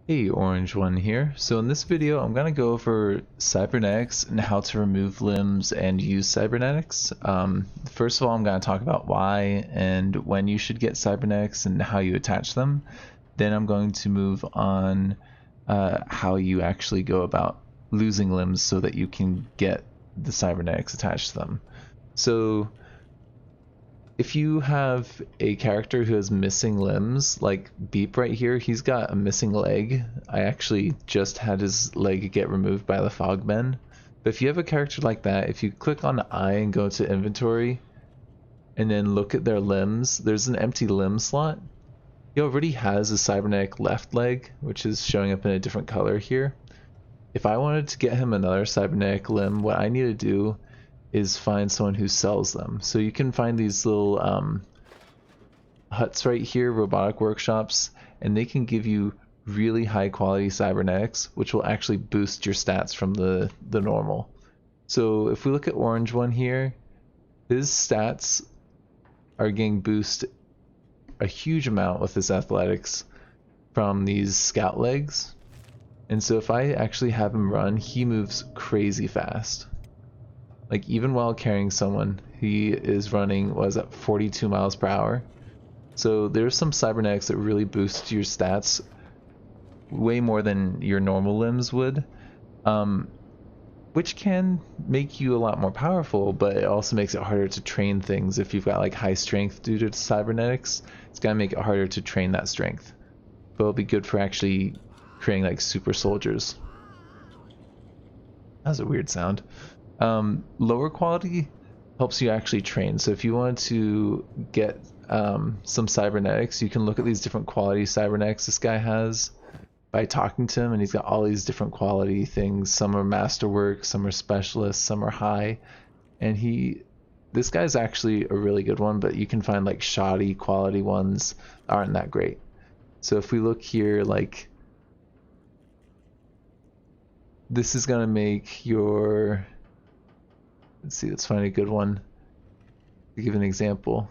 Hey, Orange One here. So in this video, I'm going to go over cybernetics and how to remove limbs and use cybernetics. First of all, I'm going to talk about why and when you should get cybernetics and how you attach them. Then I'm going to move on how you actually go about losing limbs so that you can get the cybernetics attached to them. So if you have a character who has missing limbs, like Beep right here, he's got a missing leg. I actually just had his leg get removed by the fogmen. But if you have a character like that, if you click on the eye and go to inventory and then look at their limbs, there's an empty limb slot. He already has a cybernetic left leg, which is showing up in a different color here. If I wanted to get him another cybernetic limb, what I need to do is find someone who sells them. So you can find these little huts right here, robotic workshops, and they can give you really high quality cybernetics, which will actually boost your stats from the normal. So if we look at Orange One here, his stats are getting boosted a huge amount with his athletics from these scout legs. And so if I actually have him run, he moves crazy fast. Like even while carrying someone, he is running, was at 42 miles per hour. So there's some cybernetics that really boost your stats way more than your normal limbs would, which can make you a lot more powerful, but it also makes it harder to train things. If you've got like high strength due to cybernetics, it's gonna make it harder to train that strength. But it'll be good for actually creating like super soldiers. That's a weird sound. Lower quality helps you actually train. So if you want to get some cybernetics, you can look at these different quality cybernetics this guy has by talking to him, and he's got all these different quality things. Some are masterwork, some are specialists, some are high, and this guy's actually a really good one, but you can find like shoddy quality ones that aren't that great. So if we look here, like this is gonna make your, let's see, let's find a good one to give an example.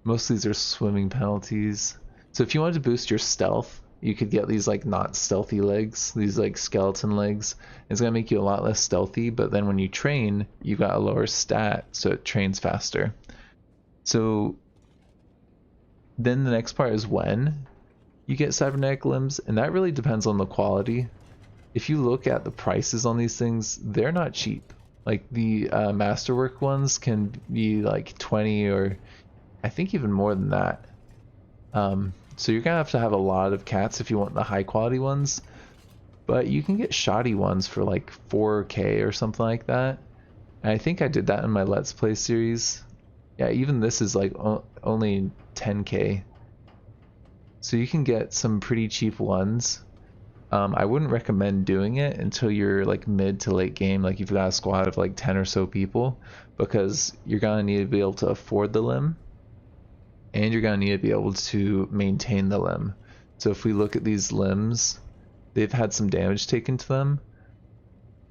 Most of these are swimming penalties. So if you wanted to boost your stealth, you could get these like not stealthy legs, these like skeleton legs. It's gonna make you a lot less stealthy, but then when you train, you got a lower stat, so it trains faster. So then the next part is when you get cybernetic limbs, and that really depends on the quality. If you look at the prices on these things, they're not cheap. Like the masterwork ones can be like 20 or I think even more than that. So you're gonna have to have a lot of cats if you want the high quality ones, but you can get shoddy ones for like 4K or something like that. And I think I did that in my Let's Play series. Yeah, even this is like only 10K. So you can get some pretty cheap ones. I wouldn't recommend doing it until you're like mid to late game, like you've got a squad of like 10 or so people, because you're gonna need to be able to afford the limb, and you're going to need to be able to maintain the limb. So if we look at these limbs, they've had some damage taken to them,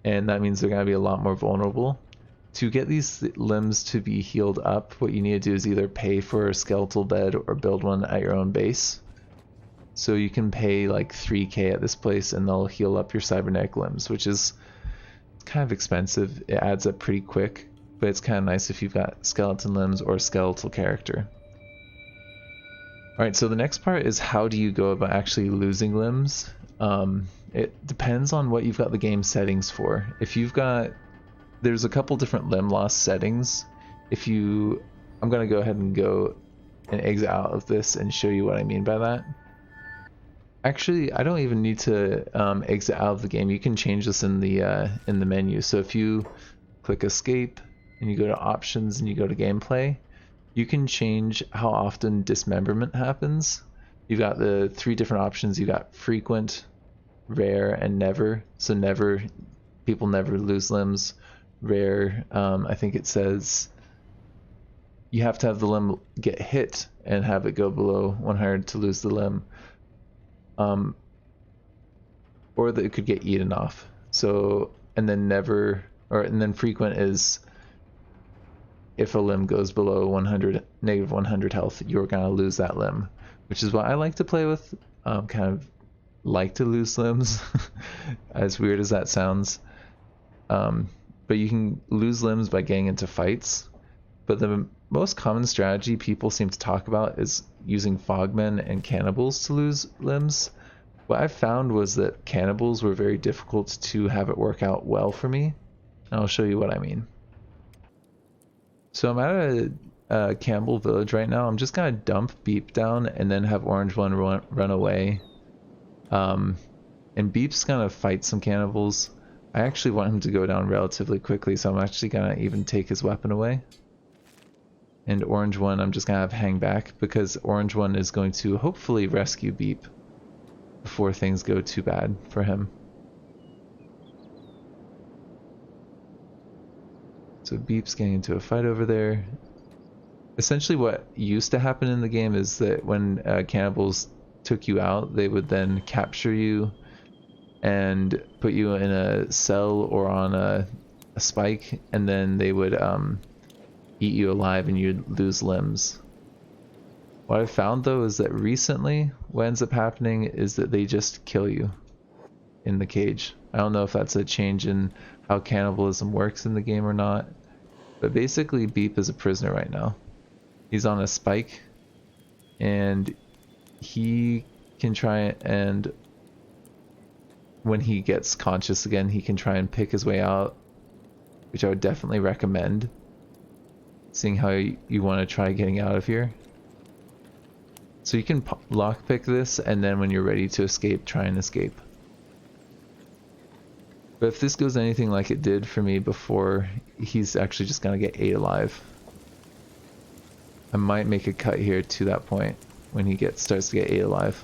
and that means they're going to be a lot more vulnerable. To get these limbs to be healed up, what you need to do is either pay for a skeletal bed or build one at your own base. So you can pay like 3K at this place and they'll heal up your cybernetic limbs, which is kind of expensive. It adds up pretty quick, but it's kind of nice if you've got skeleton limbs or a skeletal character. Alright, so the next part is how do you go about actually losing limbs? It depends on what you've got the game settings for. If you've got, there's a couple different limb loss settings. I'm going to go ahead and go and exit out of this and show you what I mean by that. Actually, I don't even need to exit out of the game. You can change this in the menu. So if you click escape and you go to options and you go to gameplay, you can change how often dismemberment happens. You've got the 3 different options. You got frequent, rare, and never. So never, people never lose limbs. Rare, I think it says you have to have the limb get hit and have it go below 100 to lose the limb. Or that it could get eaten off. So, and then never, and then frequent is if a limb goes below 100, negative 100 health, you're gonna lose that limb, which is what I like to play with. Kind of like to lose limbs, as weird as that sounds. But you can lose limbs by getting into fights. But the most common strategy people seem to talk about is using fogmen and cannibals to lose limbs. What I found was that cannibals were very difficult to have it work out well for me. And I'll show you what I mean. So I'm at a Cannibal village right now. I'm just gonna dump Beep down and then have Orange One run away. And Beep's gonna fight some cannibals. I actually want him to go down relatively quickly, so I'm actually gonna even take his weapon away. And Orange One I'm just gonna have hang back, because Orange One is going to hopefully rescue Beep before things go too bad for him. So Beep's getting into a fight over there. Essentially what used to happen in the game is that when cannibals took you out, they would then capture you and put you in a cell or on a spike, and then they would eat you alive and you'd lose limbs. What I've found though is that recently what ends up happening is that they just kill you in the cage. I don't know if that's a change in how cannibalism works in the game or not, but basically Beep is a prisoner right now. He's on a spike and he can try, and when he gets conscious again, he can try and pick his way out, which I would definitely recommend, seeing how you want to try getting out of here. So you can lockpick this, and then when you're ready to escape, try and escape. But if this goes anything like it did for me before, he's actually just gonna get ate alive. I might make a cut here to that point when he starts to get ate alive.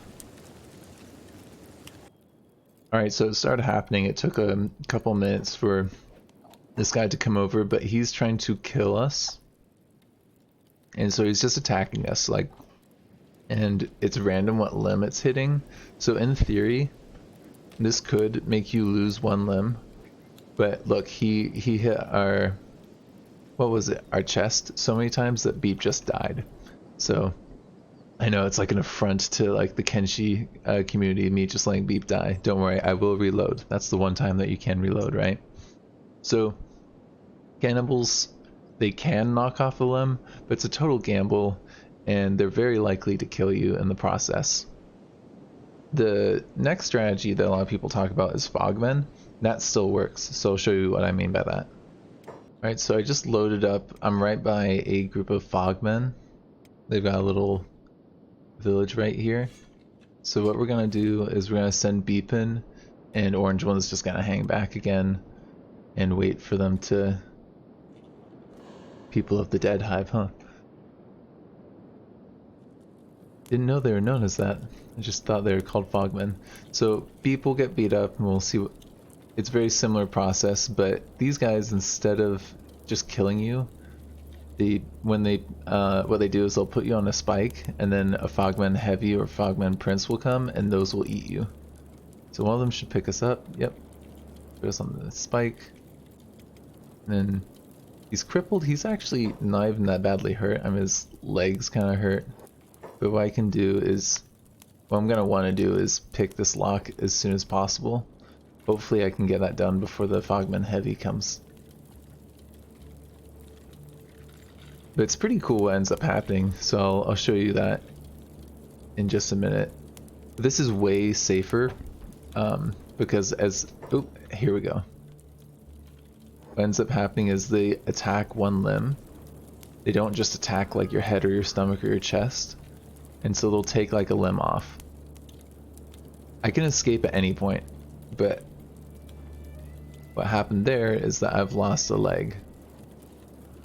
Alright, so it started happening. It took a couple minutes for this guy to come over, but he's trying to kill us. And so he's just attacking us, like, and it's random what limb it's hitting. So in theory, this could make you lose one limb. But look, he hit our, what was it, our chest so many times that Beep just died. So I know it's like an affront to like the Kenshi community, me just letting Beep die. Don't worry, I will reload. That's the one time that you can reload, right? So cannibals, they can knock off a limb, but it's a total gamble, and they're very likely to kill you in the process. The next strategy that a lot of people talk about is fogmen. That still works, so I'll show you what I mean by that. Alright, so I just loaded up. I'm right by a group of fogmen. They've got a little village right here. So what we're gonna do is we're gonna send Beep in, and Orange One's just gonna hang back again and wait for them to... People of the Dead Hive, huh? Didn't know they were known as that. I just thought they were called fogmen. So Beep will get beat up, and we'll see what... It's a very similar process, but these guys, instead of just killing you, what they do is they'll put you on a spike, and then a fogman heavy or fogman prince will come, and those will eat you. So one of them should pick us up. Yep. Put us on the spike. And then he's crippled. He's actually not even that badly hurt. I mean, his legs kind of hurt. But what I can do is, what I'm going to want to do is pick this lock as soon as possible. Hopefully I can get that done before the fogman heavy comes. But it's pretty cool what ends up happening, so I'll show you that in just a minute. This is way safer, because here we go. What ends up happening is they attack one limb. They don't just attack like your head or your stomach or your chest, and so they'll take like a limb off. I can escape at any point, but what happened there is that I've lost a leg.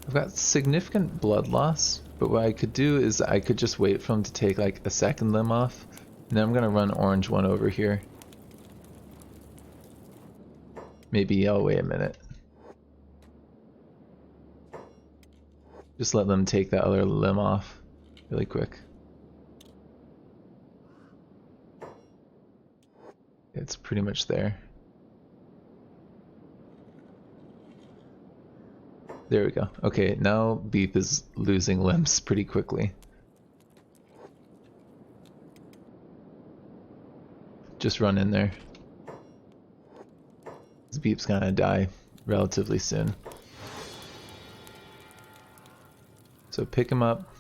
I've got significant blood loss, but what I could do is I could just wait for him to take like a second limb off, and then I'm gonna run Orange One over here. Maybe I'll wait a minute. Just let them take that other limb off really quick. It's pretty much there. There we go. Okay, now Beep is losing limbs pretty quickly. Just run in there. This Beep's gonna die relatively soon. So pick him up.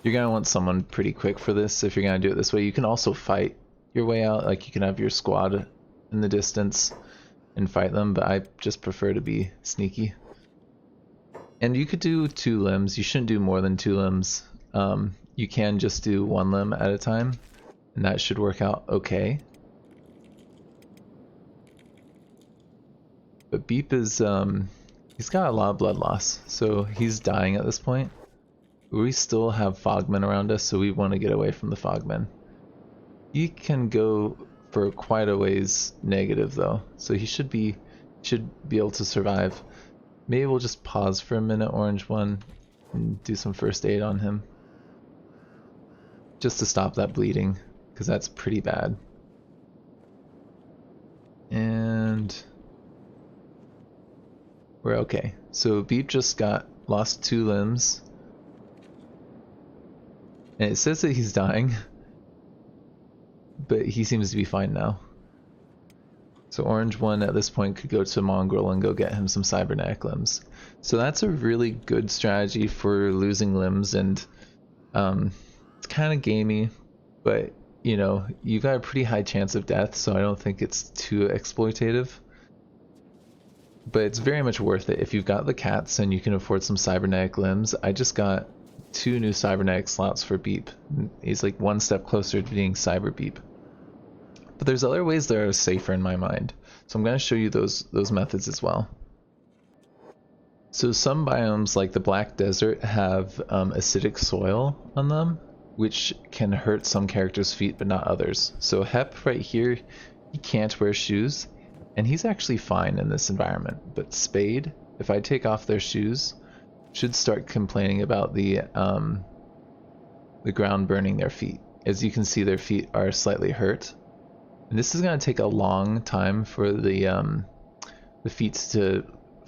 You're gonna want someone pretty quick for this if you're gonna do it this way. You can also fight your way out, like you can have your squad in the distance and fight them, but I just prefer to be sneaky. And you could do 2 limbs. You shouldn't do more than 2 limbs. You can just do 1 limb at a time, and that should work out okay. But Beep is, he's got a lot of blood loss, so he's dying at this point. We still have fogmen around us, so we want to get away from the fogmen. He can go for quite a ways negative though, so he should be able to survive. Maybe we'll just pause for a minute, Orange One, and do some first aid on him. Just to stop that bleeding, because that's pretty bad. And we're okay. So Beep just lost 2 limbs. And it says that he's dying, but he seems to be fine now. So Orange One at this point could go to Mongrel and go get him some cybernetic limbs. So that's a really good strategy for losing limbs, and it's kind of gamey, but you know, you got a pretty high chance of death, so I don't think it's too exploitative. But it's very much worth it if you've got the cats and you can afford some cybernetic limbs. I just got 2 new cybernetic slots for Beep. He's like 1 step closer to being Cyber Beep. But there's other ways that are safer in my mind, so I'm going to show you those methods as well. So some biomes like the Black Desert have acidic soil on them, which can hurt some characters' feet but not others. So Hep right here, he can't wear shoes, and he's actually fine in this environment. But Spade, if I take off their shoes, should start complaining about the ground burning their feet. As you can see, their feet are slightly hurt. And this is going to take a long time for the feet to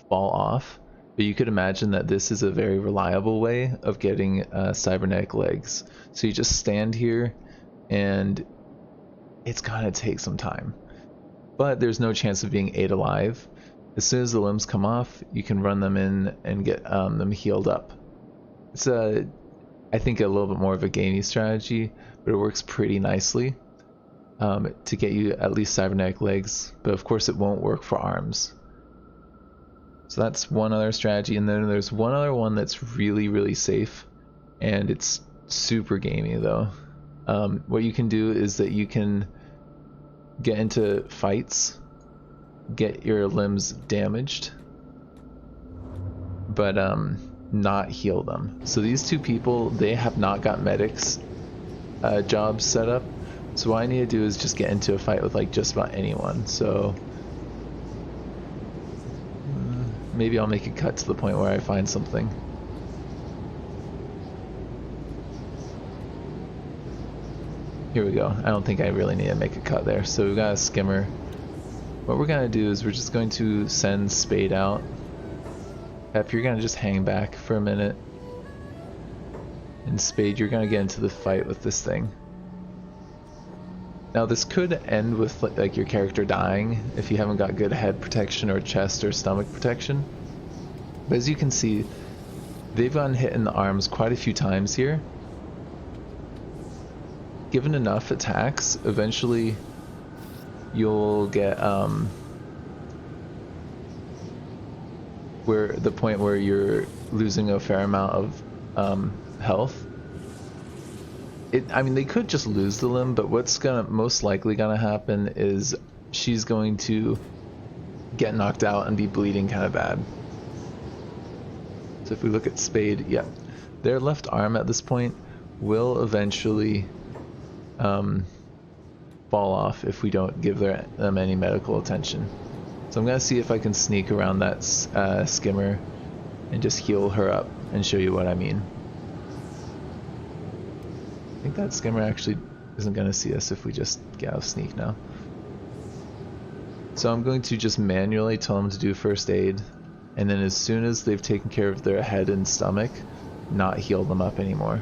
fall off, but you could imagine that this is a very reliable way of getting cybernetic legs. So you just stand here, and it's going to take some time. But there's no chance of being ate alive. As soon as the limbs come off, you can run them in and get them healed up. It's I think a little bit more of a gamey strategy, but it works pretty nicely. To get you at least cybernetic legs, but of course it won't work for arms. So that's one other strategy, and then there's one other one that's really safe, and it's super gamey though. What you can do is that you can get into fights, get your limbs damaged, but not heal them. So these 2 people, they have not got medics jobs set up. So what I need to do is just get into a fight with like just about anyone. So maybe I'll make a cut to the point where I find something. Here we go. I don't think I really need to make a cut there. So we've got a skimmer. What we're gonna do is we're just going to send Spade out. Pep, you're gonna just hang back for a minute. And Spade, you're gonna get into the fight with this thing. Now this could end with like your character dying if you haven't got good head protection or chest or stomach protection. But as you can see, they've gotten hit in the arms quite a few times here. Given enough attacks, eventually you'll get where the point where you're losing a fair amount of health. I mean, they could just lose the limb, but what's most likely gonna happen is she's going to get knocked out and be bleeding kind of bad. So if we look at Spade, yeah, their left arm at this point will eventually fall off if we don't give them any medical attention. So I'm gonna see if I can sneak around that skimmer and just heal her up and show you what I mean. I think that skimmer actually isn't going to see us if we just get out of sneak now. So I'm going to just manually tell him to do first aid. and then as soon as they've taken care of their head and stomach, not heal them up anymore.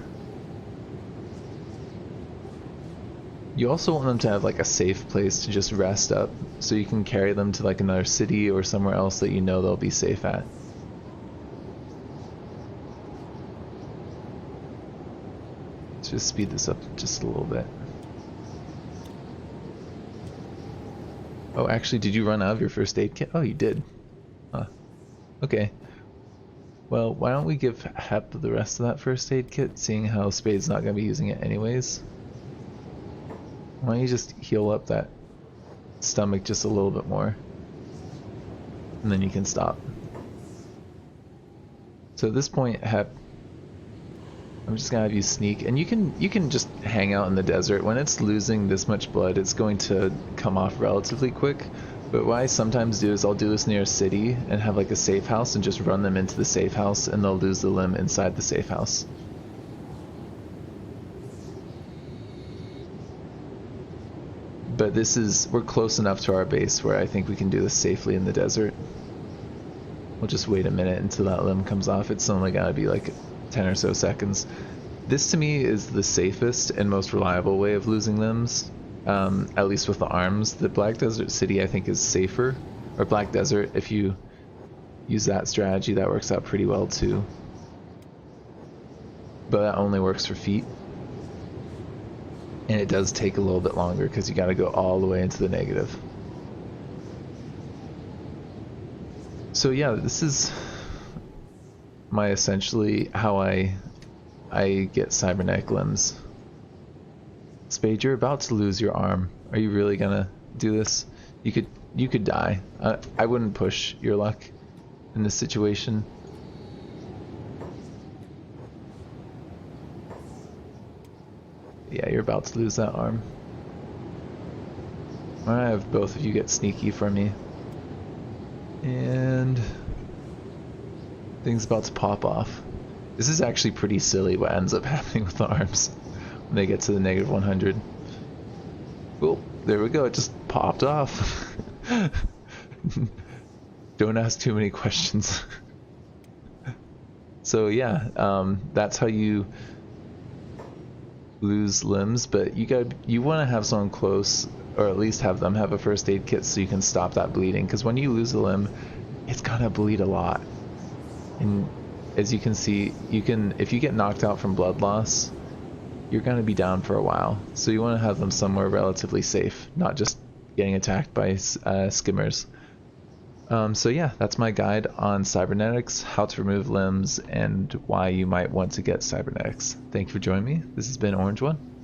You also want them to have like a safe place to just rest up, so you can carry them to like another city or somewhere else that you know they'll be safe at. Let's just speed this up just a little bit. Oh, actually, did you run out of your first aid kit? Oh, you did. Huh. Okay. Well, why don't we give Hep the rest of that first aid kit, seeing how Spade's not going to be using it anyways. Why don't you just heal up that stomach just a little bit more, and then you can stop. So at this point, Hep, I'm just gonna have you sneak, and you can just hang out in the desert. When it's losing this much blood, it's going to come off relatively quick. But what I sometimes do is I'll do this near a city and have like a safe house and just run them into the safe house, and they'll lose the limb inside the safe house. But we're close enough to our base where I think we can do this safely in the desert. We'll just wait a minute until that limb comes off. It's only gotta be like 10 or so seconds. This to me is the safest and most reliable way of losing limbs, at least with the arms. The Black Desert City I think is safer, or Black Desert, if you use that strategy, that works out pretty well too. But that only works for feet. And it does take a little bit longer because you got to go all the way into the negative. So yeah, this is my essentially how I get cybernetic limbs. Spade, you're about to lose your arm. Are you really gonna do this? You could die. I wouldn't push your luck in this situation. Yeah, you're about to lose that arm. I'm gonna have both of you get sneaky for me. And thing's about to pop off. This is actually pretty silly what ends up happening with the arms when they get to the negative 100. Well, there we go, it just popped off. Don't ask too many questions. So yeah, that's how you lose limbs, but you want to have someone close, or at least have them have a first aid kit so you can stop that bleeding, because when you lose a limb, it's gonna bleed a lot. And as you can see, if you get knocked out from blood loss, you're gonna be down for a while. So you want to have them somewhere relatively safe, not just getting attacked by skimmers. So yeah, that's my guide on cybernetics, how to remove limbs, and why you might want to get cybernetics. Thank you for joining me. This has been Orange One.